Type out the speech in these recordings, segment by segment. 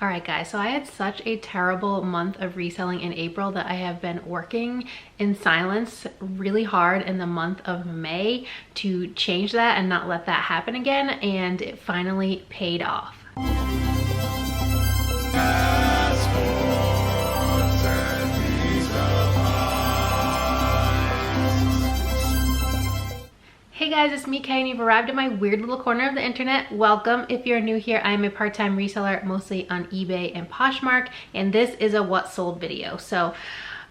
Alright guys, so I had such a terrible month of reselling in April that I have been working in silence really hard in the month of May to change that and not let that happen again, and it finally paid off. Hey guys, it's me, Kay, and you've arrived at my weird little corner of the internet. Welcome. If you're new here, I'm a part-time reseller, mostly on eBay and Poshmark, and this is a what sold video. So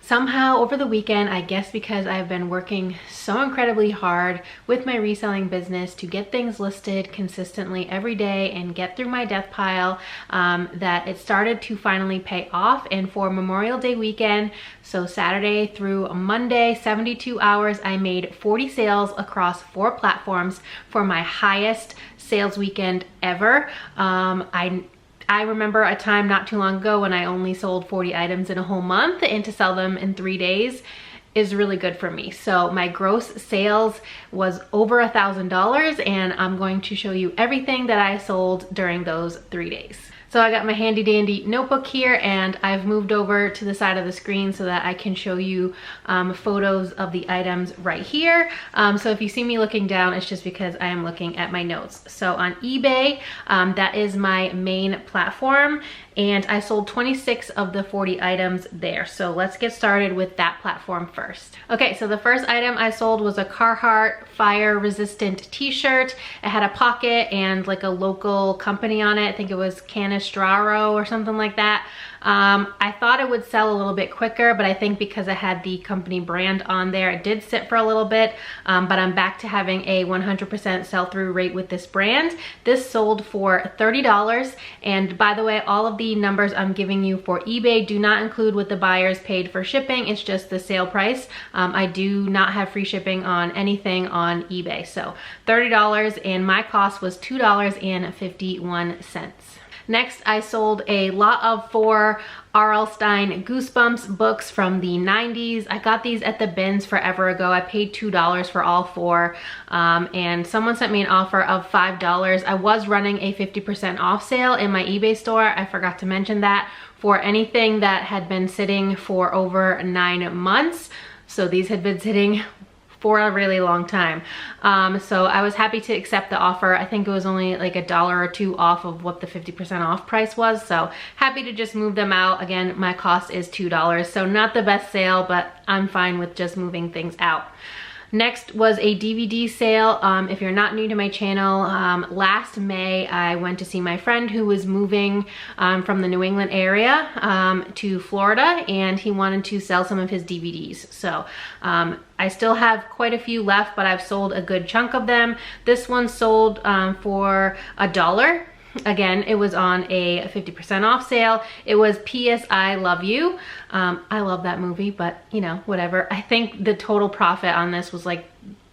somehow over the weekend, I guess because I've been working so incredibly hard with my reselling business to get things listed consistently every day and get through my death pile, that it started to finally pay off. And for Memorial Day weekend, so Saturday through Monday, 72 hours, I made 40 sales across 4 platforms for my highest sales weekend ever. I remember a time not too long ago when I only sold 40 items in a whole month, and to sell them in 3 days is really good for me. So my gross sales was over $1,000, and I'm going to show you everything that I sold during those 3 days. So I got my handy dandy notebook here, and I've moved over to the side of the screen so that I can show you photos of the items right here. So if you see me looking down, it's just because I am looking at my notes. So on eBay, that is my main platform, and I sold 26 of the 40 items there. So let's get started with that platform first. Okay, so the first item I sold was a Carhartt fire resistant t-shirt. It had a pocket and like a local company on it. I think it was Canistraro or something like that. I thought it would sell a little bit quicker, but I think because I had the company brand on there, it did sit for a little bit, but I'm back to having a 100% sell-through rate with this brand. This sold for $30, and by the way, all of the numbers I'm giving you for eBay do not include what the buyers paid for shipping. It's just the sale price. I do not have free shipping on anything on eBay. So $30, and my cost was $2.51. Next, I sold a lot of 4 R.L. Stine Goosebumps books from the 90s. I got these at the bins forever ago. I paid $2 for all 4, and someone sent me an offer of $5. I was running a 50% off sale in my eBay store. I forgot to mention that, for anything that had been sitting for over 9 months. So these had been sitting for a really long time. So I was happy to accept the offer. I think it was only like $1 or $2 off of what the 50% off price was. So happy to just move them out. Again, my cost is $2. So not the best sale, but I'm fine with just moving things out. Next was a DVD sale. If you're not new to my channel, last May I went to see my friend who was moving from the New England area to Florida, and he wanted to sell some of his DVDs. So I still have quite a few left, but I've sold a good chunk of them. This one sold for $1. Again, it was on a 50% off sale. It was P.S. I Love You. I love that movie, but you know, whatever. I think the total profit on this was like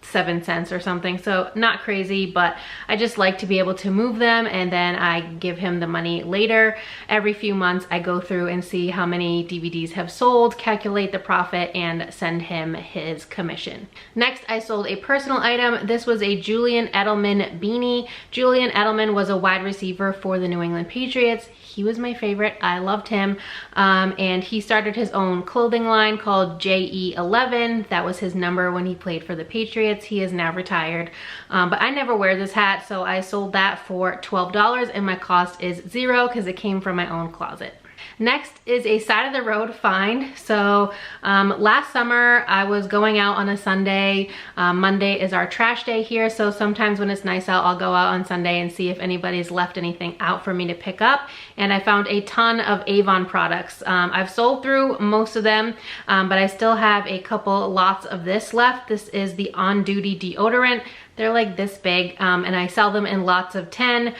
7 cents or something, so not crazy, but I just like to be able to move them, and then I give him the money later. Every few months I go through and see how many DVDs have sold, calculate the profit, and send him his commission. Next, I sold a personal item. This was a Julian Edelman beanie. Julian Edelman was a wide receiver for the New England Patriots. He was my favorite. I loved him. And he started his own clothing line called JE11. That was his number when he played for the Patriots. He is now retired. But I never wear this hat, so I sold that for $12, and my cost is $0 because it came from my own closet. Next is a side of the road find. So last summer I was going out on a Sunday. Monday is our trash day here, so sometimes when it's nice out, I'll go out on Sunday and see if anybody's left anything out for me to pick up. And I found a ton of Avon products. I've sold through most of them, but I still have a couple lots of this left. This is the On Duty deodorant. They're like this big, and I sell them in lots of 10.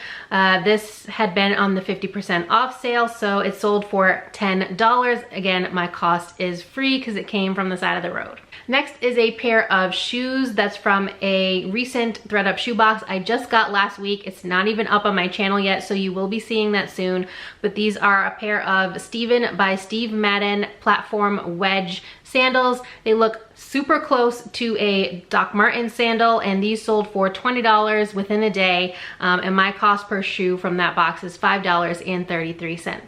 This had been on the 50% off sale, so it sold for $10. Again, my cost is free because it came from the side of the road. Next is a pair of shoes that's from a recent ThredUp shoebox I just got last week. It's not even up on my channel yet, so you will be seeing that soon. But these are a pair of Steven by Steve Madden platform wedge sandals. They look super close to a Doc Martens sandal, and these sold for $20 within a day, and my cost per shoe from that box is $5.33.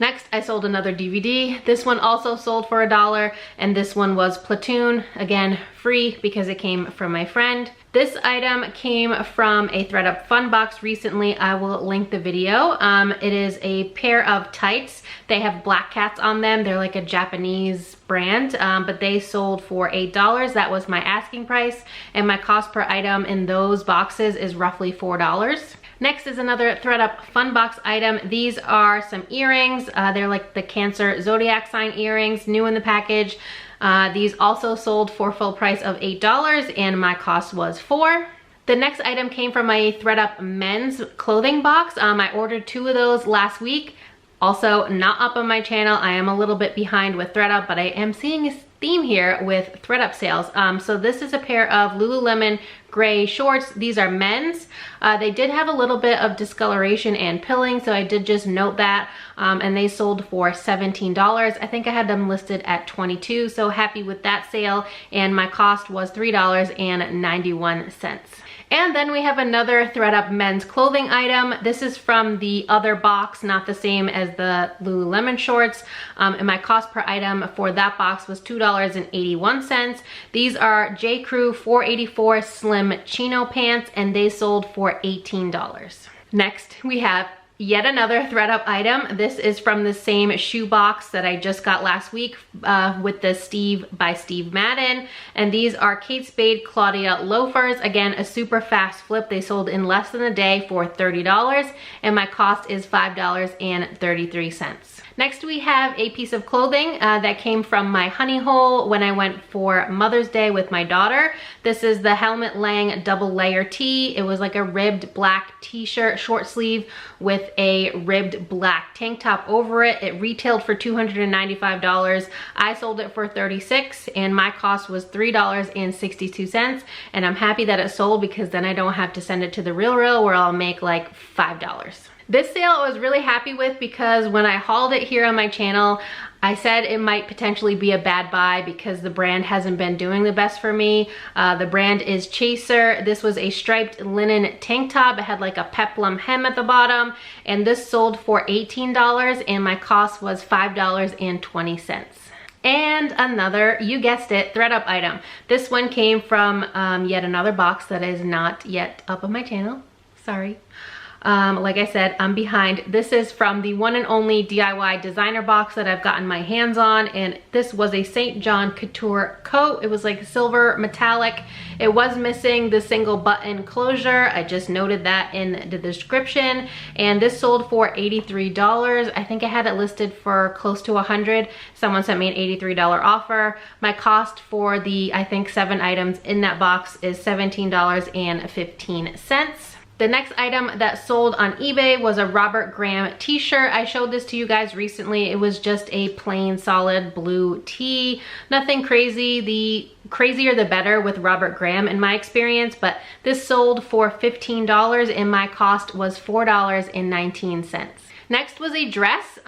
Next, I sold another DVD. This one also sold for $1, and this one was Platoon. Again, free because it came from my friend. This item came from a ThredUp Fun Box recently. I will link the video. It is a pair of tights. They have black cats on them. They're like a Japanese brand, but they sold for $8. That was my asking price, and my cost per item in those boxes is roughly $4. Next is another ThredUp Fun Box item. These are some earrings. They're like the Cancer zodiac sign earrings, new in the package. These also sold for full price of $8, and my cost was $4. The next item came from my ThredUp men's clothing box. I ordered 2 of those last week. Also not up on my channel. I am a little bit behind with ThredUp, but I am seeing a theme here with ThredUp sales. So this is a pair of Lululemon gray shorts. These are men's. They did have a little bit of discoloration and pilling, so I did just note that, and they sold for $17. I think I had them listed at $22, so happy with that sale, and my cost was $3.91. And then we have another ThredUp men's clothing item. This is from the other box, not the same as the Lululemon shorts. And my cost per item for that box was $2.81. These are J. Crew 484 Slim Chino pants, and they sold for $18. Next, we have yet another ThredUp item. This is from the same shoe box that I just got last week with the Steve by Steve Madden. And these are Kate Spade Claudia loafers. Again, a super fast flip. They sold in less than a day for $30, and my cost is $5.33. Next, we have a piece of clothing that came from my honey hole when I went for Mother's Day with my daughter. This is the Helmut Lang double layer tee. It was like a ribbed black t-shirt, short sleeve, with a ribbed black tank top over it. It retailed for $295. I sold it for $36, and my cost was $3.62. And I'm happy that it sold, because then I don't have to send it to the RealReal where I'll make like $5. This sale I was really happy with, because when I hauled it here on my channel, I said it might potentially be a bad buy because the brand hasn't been doing the best for me. The brand is Chaser. This was a striped linen tank top. It had like a peplum hem at the bottom, and this sold for $18, and my cost was $5.20. And another, you guessed it, ThredUp item. This one came from yet another box that is not yet up on my channel. Sorry. Like I said, I'm behind. This is from the one and only DIY designer box that I've gotten my hands on, and this was a St. John Couture coat. It was like silver metallic. It was missing the single button closure. I just noted that in the description, and this sold for $83. I think I had it listed for close to $100. Someone sent me an $83 offer. My cost for the, I think, 7 items in that box is $17.15. The next item that sold on eBay was a Robert Graham t-shirt. I showed this to you guys recently. It was just a plain solid blue tee. Nothing crazy. The crazier the better with Robert Graham in my experience, but this sold for $15, and my cost was $4.19. Next was a dress.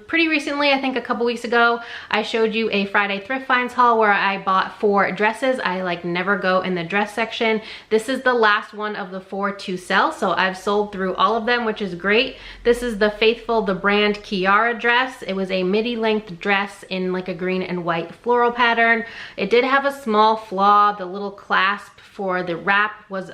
Pretty recently, I think a couple weeks ago, I showed you a Friday Thrift Finds haul where I bought 4 dresses. I like never go in the dress section. This is the last one of the 4 to sell, so I've sold through all of them, which is great. This is the Faithful, the brand Kiara dress. It was a midi length dress in like a green and white floral pattern. It did have a small flaw. The little clasp for the wrap was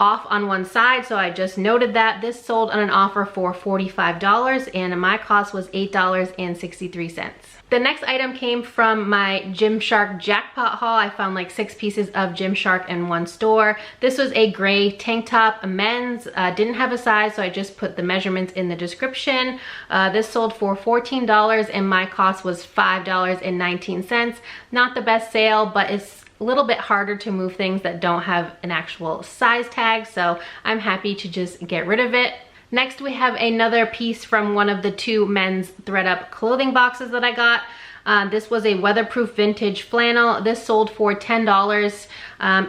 off on one side, so I just noted that. This sold on an offer for $45, and my cost was $8.63. The next item came from my Gymshark jackpot haul. I found like 6 pieces of Gymshark in one store. This was a gray tank top, a men's. Didn't have a size, so I just put the measurements in the description. This sold for $14, and my cost was $5.19. Not the best sale, but it's a little bit harder to move things that don't have an actual size tag, so I'm happy to just get rid of it. Next, we have another piece from one of the 2 men's ThredUp clothing boxes that I got. This was a weatherproof vintage flannel. This sold for $10.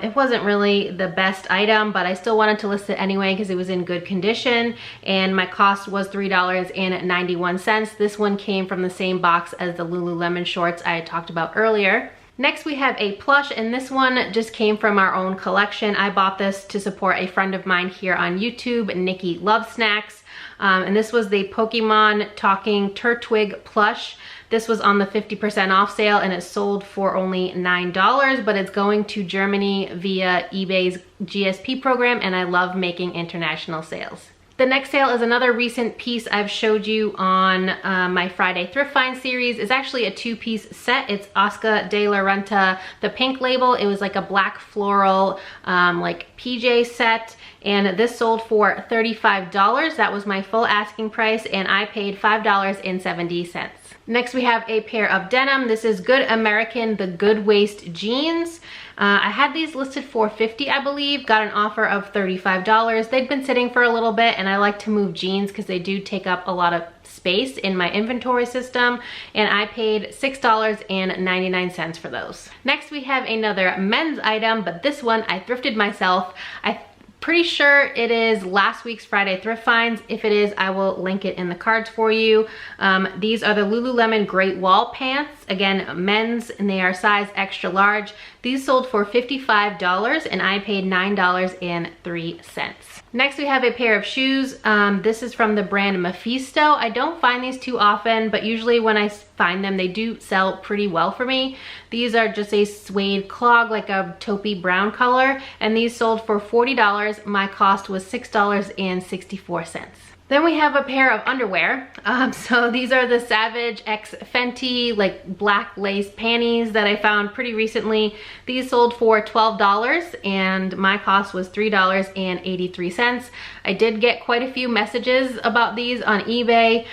It wasn't really the best item, but I still wanted to list it anyway because it was in good condition, and my cost was $3.91. This one came from the same box as the Lululemon shorts I talked about earlier. Next we have a plush, and this one just came from our own collection. I bought this to support a friend of mine here on YouTube, Nikki Love Snacks. And this was the Pokemon Talking Turtwig plush. This was on the 50% off sale, and it sold for only $9, but it's going to Germany via eBay's GSP program, and I love making international sales. The next sale is another recent piece I've showed you on my Friday Thrift Find series. It's actually a two-piece set. It's Oscar de la Renta, the pink label. It was like a black floral like PJ set, and this sold for $35. That was my full asking price, and I paid $5.70. Next we have a pair of denim. This is Good American, the Good Waist jeans. I had these listed for $50, I believe, got an offer of $35. They'd been sitting for a little bit, and I like to move jeans because they do take up a lot of space in my inventory system, and I paid $6.99 for those. Next we have another men's item, but this one I thrifted myself. Pretty sure it is last week's Friday Thrift Finds. If it is, I will link it in the cards for you. These are the Lululemon Great Wall pants. Again, men's, and they are size extra large. These sold for $55, and I paid $9.03. Next we have a pair of shoes. This is from the brand Mephisto. I don't find these too often, but usually when I find them, they do sell pretty well for me. These are just a suede clog, like a taupey brown color, and these sold for $40. My cost was $6.64. Then we have a pair of underwear. So these are the Savage X Fenty like black lace panties that I found pretty recently. These sold for $12, and my cost was $3.83. I did get quite a few messages about these on eBay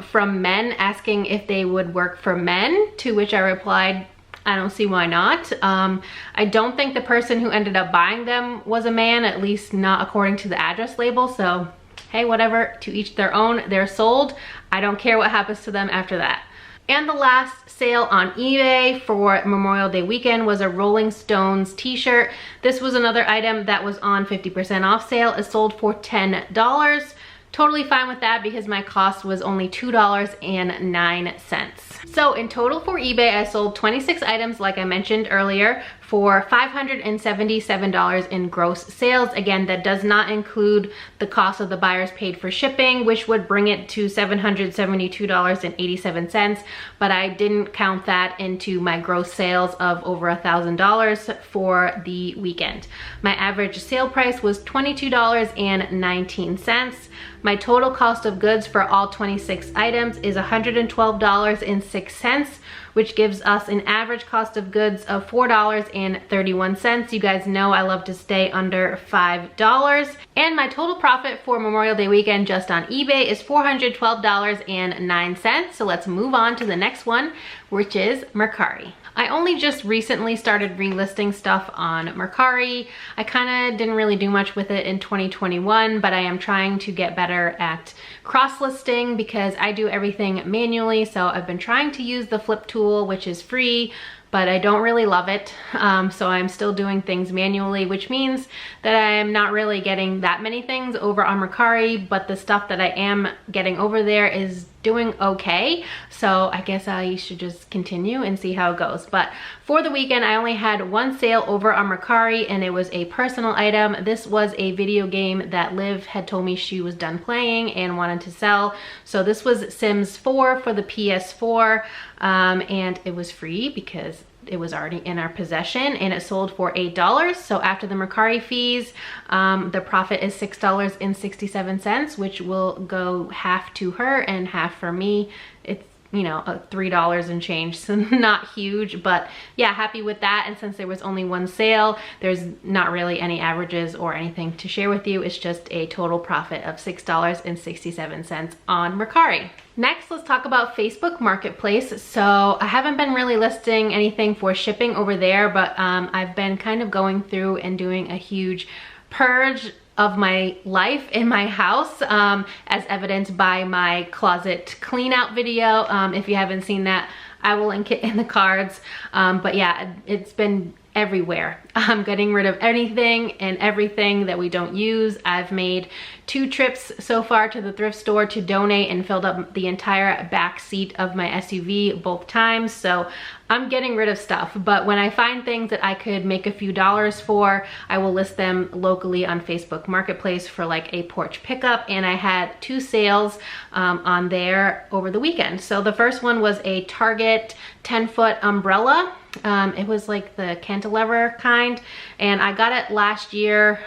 from men asking if they would work for men, to which I replied, I don't see why not. I don't think the person who ended up buying them was a man, at least not according to the address label, so hey, whatever, to each their own. They're sold. I don't care what happens to them after that. And the last sale on eBay for Memorial Day weekend was a Rolling Stones t-shirt. This was another item that was on 50% off sale. It sold for $10. Totally fine with that because my cost was only $2.09. So in total for eBay, I sold 26 items, like I mentioned earlier, for $577 in gross sales. Again, that does not include the cost of the buyers paid for shipping, which would bring it to $772.87, but I didn't count that into my gross sales of over $1,000 for the weekend. My average sale price was $22.19. My total cost of goods for all 26 items is $112.06, which gives us an average cost of goods of $4.31. You guys know I love to stay under $5. And my total profit for Memorial Day weekend just on eBay is $412.09. So let's move on to the next one, which is Mercari. I only just recently started relisting stuff on Mercari. I kind of didn't really do much with it in 2021, but I am trying to get better at cross-listing because I do everything manually. So I've been trying to use the flip tool, which is free, but I don't really love it. So I'm still doing things manually, which means that I'm not really getting that many things over on Mercari, but the stuff that I am getting over there is doing okay. So I guess I should just continue and see how it goes. But for the weekend, I only had one sale over on Mercari, and it was a personal item. This was a video game that Liv had told me she was done playing and wanted to sell. So this was Sims 4 for the PS4, and it was free because it was already in our possession, and it sold for $8. So after the Mercari fees, the profit is $6.67, which will go half to her and half for me. It's, you know, $3 and change, so not huge, but yeah, happy with that. And since there was only one sale, there's not really any averages or anything to share with you. It's just a total profit of $6.67 on Mercari. Next, let's talk about Facebook Marketplace. So I haven't been really listing anything for shipping over there, but I've been kind of going through and doing a huge purge of my life in my house, as evidenced by my closet clean out video. If you haven't seen that, I will link it in the cards. But yeah, it's been everywhere. I'm getting rid of anything and everything that we don't use. I've made 2 trips so far to the thrift store to donate and filled up the entire back seat of my SUV both times. So I'm getting rid of stuff, but when I find things that I could make a few dollars for, I will list them locally on Facebook Marketplace for like a porch pickup. And I had 2 sales on there over the weekend. So the first one was a Target 10-foot umbrella. It was like the cantilever kind, and I got it last year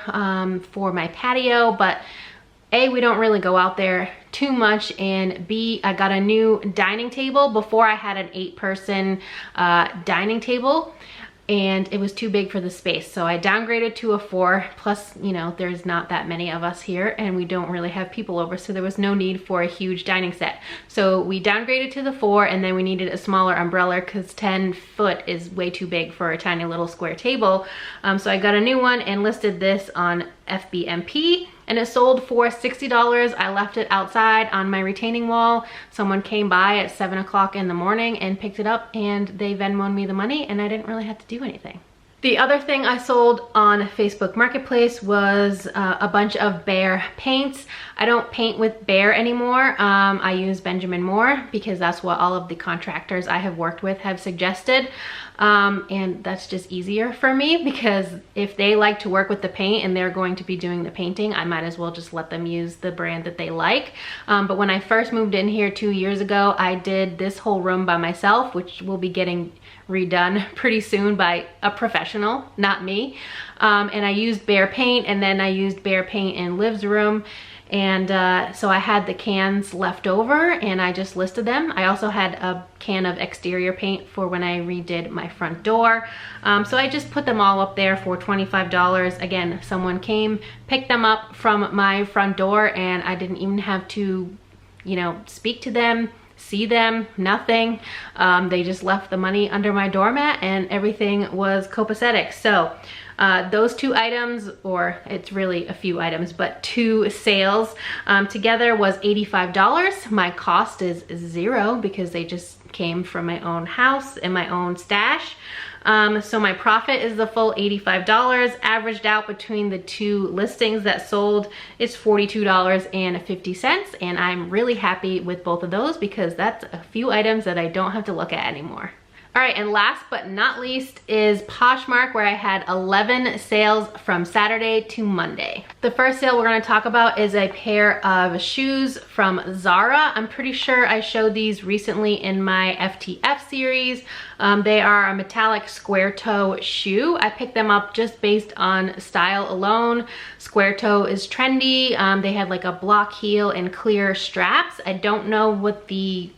for my patio, but A, we don't really go out there too much, and B, I got a new dining table. Before I had an 8-person dining table, and it was too big for the space, so I downgraded to a 4. Plus, you know, there's not that many of us here and we don't really have people over, so there was no need for a huge dining set. So we downgraded to the 4, and then we needed a smaller umbrella because 10 foot is way too big for a tiny little square table. So I got a new one and listed this on FBMP, and it sold for $60. I left it outside on my retaining wall. Someone came by at 7 o'clock in the morning and picked it up, and they Venmo'd me the money, and I didn't really have to do anything. The other thing I sold on Facebook Marketplace was a bunch of Behr paints. I don't paint with Behr anymore. I use Benjamin Moore because that's what all of the contractors I have worked with have suggested. And that's just easier for me because if they like to work with the paint and they're going to be doing the painting, I might as well just let them use the brand that they like. But when I first moved in here 2 years ago, I did this whole room by myself, which will be getting redone pretty soon by a professional, not me. And I used Behr paint, and then I used Behr paint in Liv's room. And so I had the cans left over and I just listed them. I also had a can of exterior paint for when I redid my front door. So I just put them all up there for $25. Again, someone came, picked them up from my front door, and I didn't even have to, you know, speak to them, see them, nothing. They just left the money under my doormat and everything was copacetic. So those 2 items, or it's really a few items, but 2 sales together was $85. My cost is 0 because they just came from my own house and my own stash. So my profit is the full $85. Averaged out between the 2 listings that sold, it's $42.50, and I'm really happy with both of those because that's a few items that I don't have to look at anymore. All right, and last but not least is Poshmark, where I had 11 sales from Saturday to Monday. The first sale we're gonna talk about is a pair of shoes from Zara. I'm pretty sure I showed these recently in my FTF series. They are a metallic square toe shoe. I picked them up just based on style alone. Square toe is trendy. They had like a block heel and clear straps. I don't know what the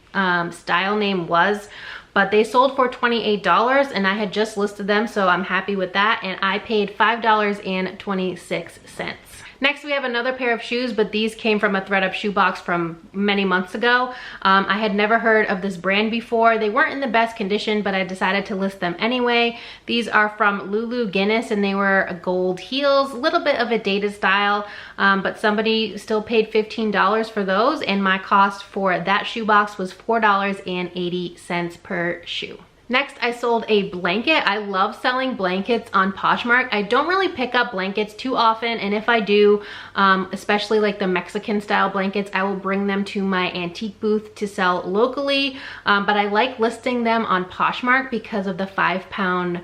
style name was, but they sold for $28 and I had just listed them, so I'm happy with that, and I paid $5.26. Next, we have another pair of shoes, but these came from a ThredUp shoebox from many months ago. I had never heard of this brand before. They weren't in the best condition, but I decided to list them anyway. These are from Lulu Guinness, and they were gold heels, a little bit of a dated style, but somebody still paid $15 for those, and my cost for that shoebox was $4.80 per shoe. Next, I sold a blanket. I love selling blankets on Poshmark. I don't really pick up blankets too often, and if I do, especially like the Mexican style blankets, I will bring them to my antique booth to sell locally, but I like listing them on Poshmark because of the 5-pound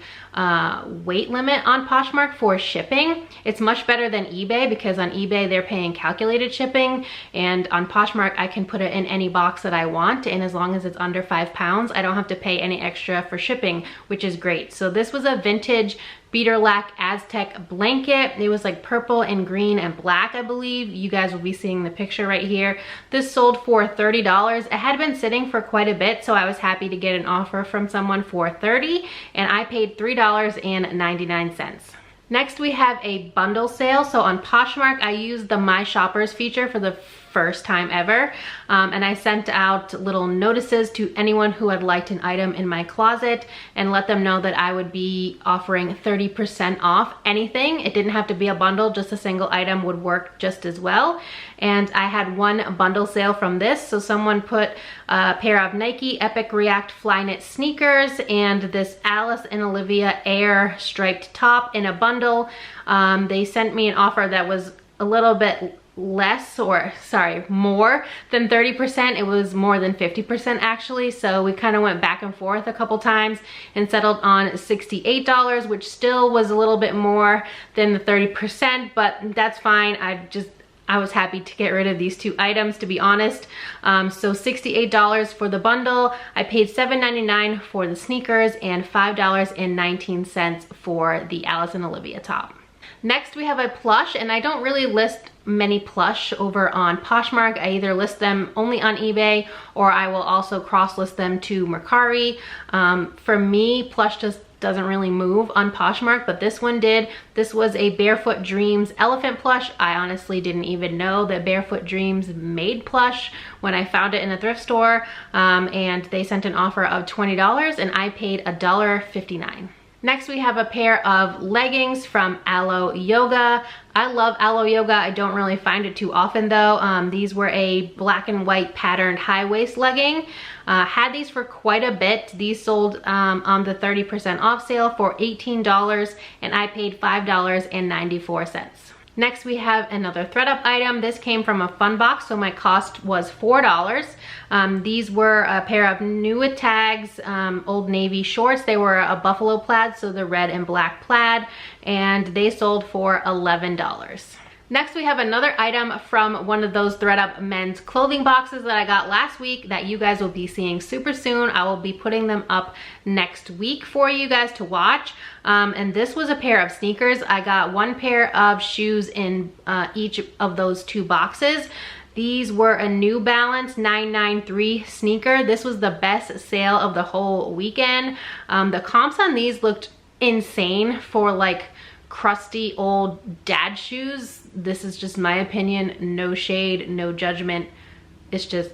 weight limit on Poshmark for shipping. It's much better than eBay because on eBay they're paying calculated shipping, and on Poshmark I can put it in any box that I want, and as long as it's under 5 pounds I don't have to pay any extra for shipping, which is great. So this was a vintage beater lack Aztec blanket. It was like purple and green and black, I believe. You guys will be seeing the picture right here. This sold for $30. It had been sitting for quite a bit, so I was happy to get an offer from someone for $30, and I paid $3.99. Next, we have a bundle sale. So on Poshmark, I used the My Shoppers feature for the first time ever. And I sent out little notices to anyone who had liked an item in my closet and let them know that I would be offering 30% off anything. It didn't have to be a bundle, just a single item would work just as well. And I had one bundle sale from this. So someone put a pair of Nike Epic React Flyknit sneakers and this Alice and Olivia Air striped top in a bundle. They sent me an offer that was a little bit less, or sorry, more than 30%. It was more than 50% actually. So we kind of went back and forth a couple times and settled on $68, which still was a little bit more than the 30%, but that's fine. I was happy to get rid of these two items, to be honest. So $68 for the bundle. I paid $7.99 for the sneakers and $5.19 for the Alice and Olivia top. Next we have a plush, and I don't really list many plush over on Poshmark. I either list them only on eBay or I will also cross list them to Mercari. For me, plush just doesn't really move on Poshmark, but this one did. This was a Barefoot Dreams elephant plush. I honestly didn't even know that Barefoot Dreams made plush when I found it in a thrift store, and they sent an offer of $20 and I paid $1.59. Next we have a pair of leggings from Alo Yoga. I love Alo Yoga. I don't really find it too often though. These were a black and white patterned high waist legging. Had these for quite a bit. These sold on the 30% off sale for $18 and I paid $5.94. Next we have another ThredUp item. This came from a fun box, so my cost was $4. These were a pair of Nuit Tags Old Navy shorts. They were a buffalo plaid, so the red and black plaid, and they sold for $11. Next we have another item from one of those ThredUp men's clothing boxes that I got last week that you guys will be seeing super soon. I will be putting them up next week for you guys to watch. And this was a pair of sneakers. I got one pair of shoes in each of those two boxes. These were a New Balance 993 sneaker. This was the best sale of the whole weekend. The comps on these looked insane for like crusty old dad shoes. This is just my opinion, no shade, no judgment. It's just,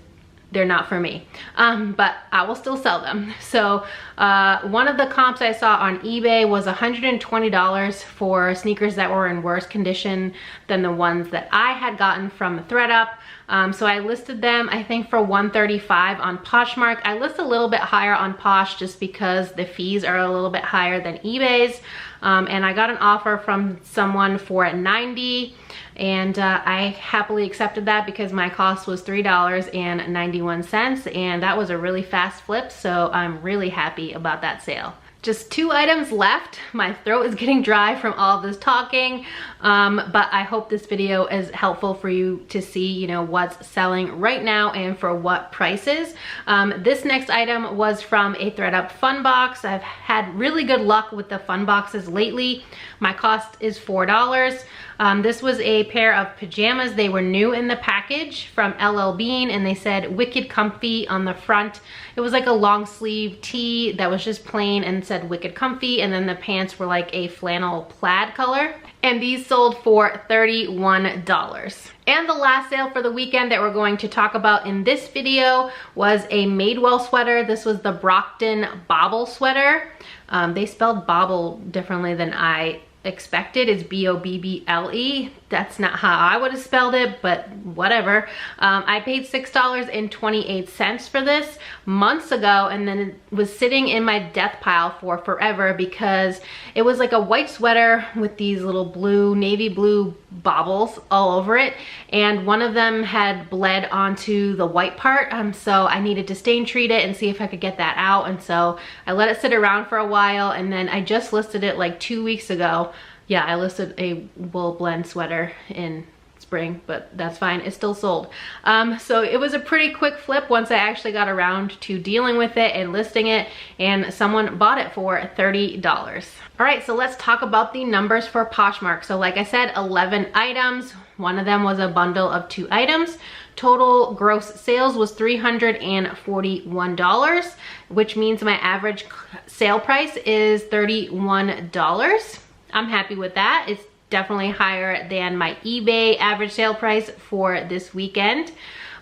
they're not for me, but I will still sell them. So one of the comps I saw on eBay was $120 for sneakers that were in worse condition than the ones that I had gotten from ThredUp. So I listed them, I think, for $135 on Poshmark. I list a little bit higher on Posh just because the fees are a little bit higher than eBay's. And I got an offer from someone for $90, and I happily accepted that because my cost was $3.91, and that was a really fast flip, so I'm really happy about that sale. Just two items left. My throat is getting dry from all of this talking, but I hope this video is helpful for you to see, you know, what's selling right now and for what prices. This next item was from a ThredUp fun box. I've had really good luck with the fun boxes lately. My cost is $4. This was a pair of pajamas. They were new in the package from LL Bean, and they said Wicked Comfy on the front. It was like a long sleeve tee that was just plain and said Wicked Comfy, and then the pants were like a flannel plaid color. And these sold for $31. And the last sale for the weekend that we're going to talk about in this video was a Madewell sweater. This was the Brockton Bobble sweater. They spelled bobble differently than I expected. Is B-O-B-B-L-E. That's not how I would have spelled it, but whatever. I paid $6.28 for this months ago, and then it was sitting in my death pile for forever because it was like a white sweater with these little blue, navy blue bobbles all over it, and one of them had bled onto the white part, so I needed to stain treat it and see if I could get that out. And so I let it sit around for a while, and then I just listed it like 2 weeks ago. Yeah, I listed a wool blend sweater in spring, but that's fine, it's still sold. So it was a pretty quick flip once I actually got around to dealing with it and listing it, and someone bought it for $30. All right, so let's talk about the numbers for Poshmark. So like I said, 11 items. One of them was a bundle of 2 items. Total gross sales was $341, which means my average sale price is $31. I'm happy with that. It's definitely higher than my eBay average sale price for this weekend.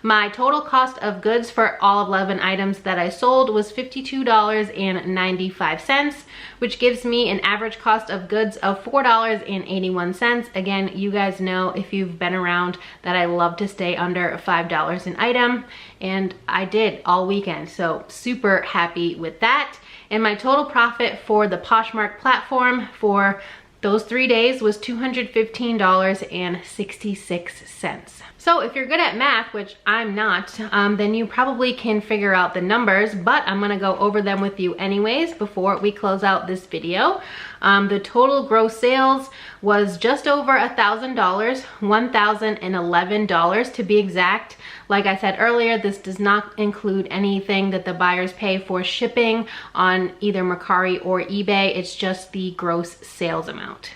My total cost of goods for all 11 items that I sold was $52.95, which gives me an average cost of goods of $4.81. Again, you guys know, if you've been around, that I love to stay under $5 an item, and I did all weekend, so super happy with that. And my total profit for the Poshmark platform for those 3 days was $215.66. So if you're good at math, which I'm not, then you probably can figure out the numbers, but I'm gonna go over them with you anyways before we close out this video. The total gross sales was just over $1,000, $1,011 to be exact. Like I said earlier, this does not include anything that the buyers pay for shipping on either Mercari or eBay. It's just the gross sales amount.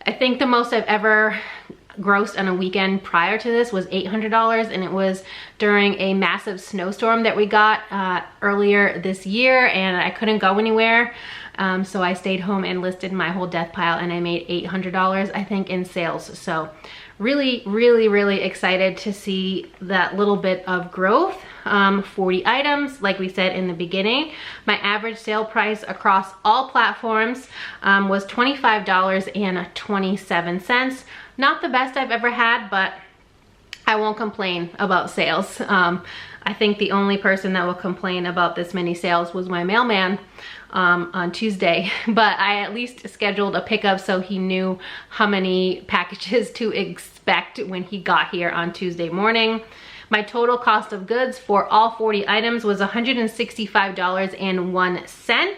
I think the most I've ever grossed on a weekend prior to this was $800, and it was during a massive snowstorm that we got earlier this year, and I couldn't go anywhere. So I stayed home and listed my whole death pile, and I made $800, I think, in sales. So really, really, really excited to see that little bit of growth. 40 items, like we said in the beginning. My average sale price across all platforms was $25.27. Not the best I've ever had, but I won't complain about sales. I think the only person that will complain about this many sales was my mailman on Tuesday, but I at least scheduled a pickup so he knew how many packages to expect when he got here on Tuesday morning. My total cost of goods for all 40 items was $165.01,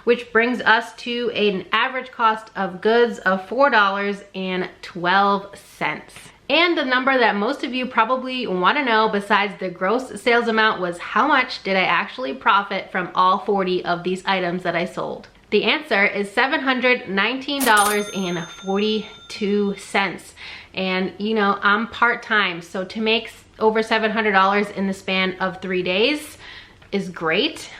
which brings us to an average cost of goods of $4.12. And the number that most of you probably want to know, besides the gross sales amount, was how much did I actually profit from all 40 of these items that I sold? The answer is $719.42. And you know, I'm part-time, so to make over $700 in the span of 3 days is great.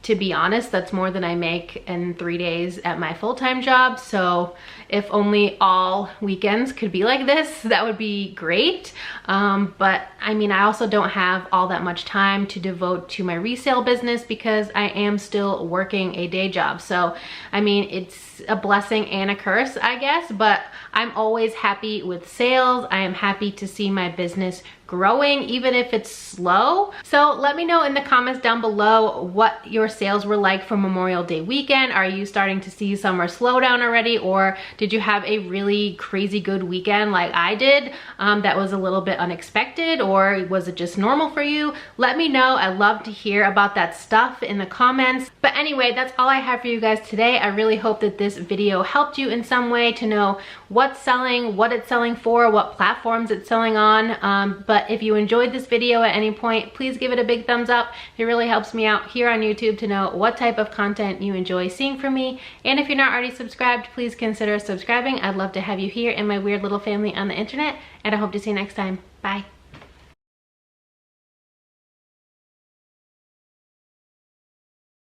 To be honest, that's more than I make in 3 days at my full-time job. So if only all weekends could be like this, that would be great. But I mean, I also don't have all that much time to devote to my resale business because I am still working a day job. So I mean, it's a blessing and a curse, I guess, but I'm always happy with sales. I am happy to see my business growing, even if it's slow. So let me know in the comments down below what your sales were like for Memorial Day weekend. Are you starting to see summer slowdown already, or did you have a really crazy good weekend like I did that was a little bit unexpected, or was it just normal for you? Let me know. I love to hear about that stuff in the comments. But anyway, that's all I have for you guys today. I really hope that this video helped you in some way to know what's selling, what it's selling for, what platforms it's selling on. But if you enjoyed this video at any point, please give it a big thumbs up. It really helps me out here on YouTube to know what type of content you enjoy seeing from me. And if you're not already subscribed, please consider subscribing. I'd love to have you here in my weird little family on the internet, and I hope to see you next time. Bye.